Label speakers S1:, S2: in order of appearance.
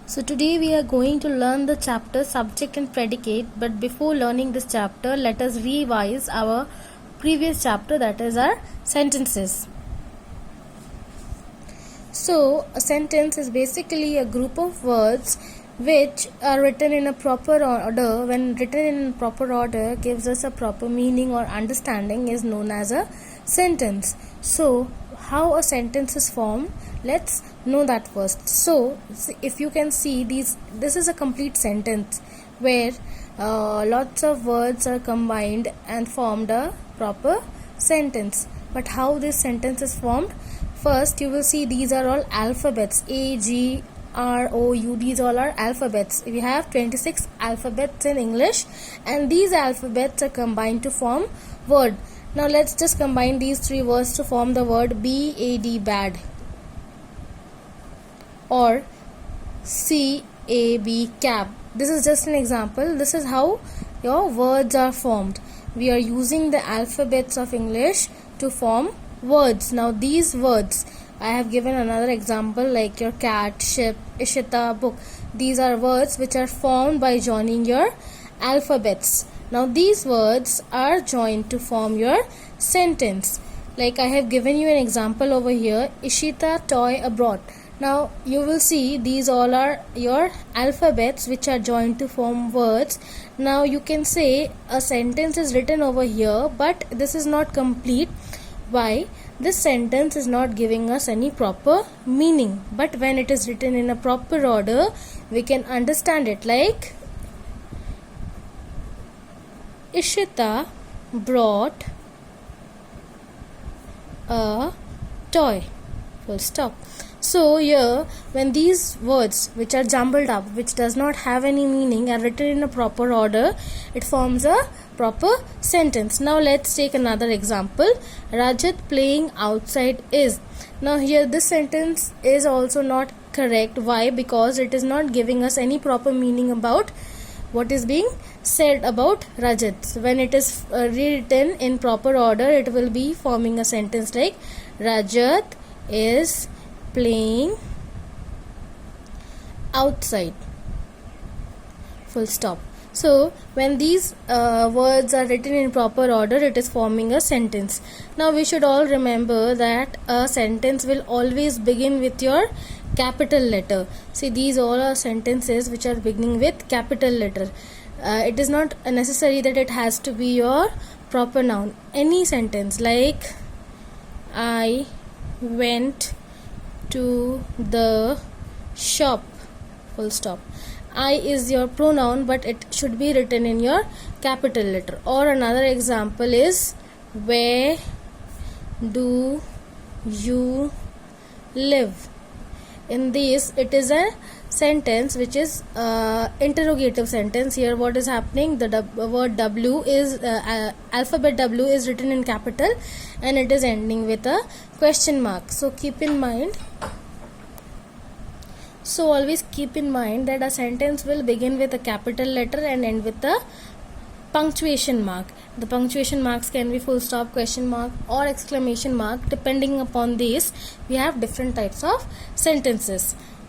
S1: So today we are going to learn the chapter subject and predicate, but before learning this chapter, let us revise our previous chapter, that is our sentences. So a sentence is basically a group of words which are written in a proper order. When written in proper order gives us a proper meaning or understanding is known as a sentence. So how a sentence is formed, let's know that first. So if you can see this is a complete sentence where lots of words are combined and formed a proper sentence. But how this sentence is formed? First you will see these are all alphabets, A, G, R, O, U. These all are alphabets. We have 26 alphabets in English and these alphabets are combined to form word. Now let's just combine these three words to form the word B-A-D, bad, or C-A-B, cab. This is just an example. This is how your words are formed. We are using the alphabets of English to form words. Now these words, I have given another example like your cat, ship, Ishita, book. These are words which are formed by joining your alphabets. Now these words are joined to form your sentence. Like I have given you an example over here, Ishita toy abroad. Now you will see these all are your alphabets which are joined to form words. Now you can say a sentence is written over here, but this is not complete. Why? This sentence is not giving us any proper meaning. But when it is written in a proper order, we can understand it. Like Ishita brought a toy. Full stop. So here, when these words which are jumbled up, which does not have any meaning, are written in a proper order, it forms a proper sentence. Now let's take another example. Rajat playing outside is. Now here this sentence is also not correct. Why? Because it is not giving us any proper meaning about what is being said about Rajat. So when it is rewritten in proper order, it will be forming a sentence like Rajat is playing outside. Full stop. So when these words are written in proper order, it is forming a sentence. Now we should all remember that a sentence will always begin with your capital letter. See, these all are sentences which are beginning with capital letter. It is not necessary that it has to be your proper noun. Any sentence like I went to the shop. Full stop. I is your pronoun, but it should be written in your capital letter. Or another example is where do you live? In this, it is a sentence which is interrogative sentence. Here what is happening? The word W is alphabet W is written in capital and it is ending with a question mark. So keep in mind. So always keep in mind that a sentence will begin with a capital letter and end with a punctuation mark. The punctuation marks can be full stop, question mark or exclamation mark. Depending upon this, we have different types of sentences.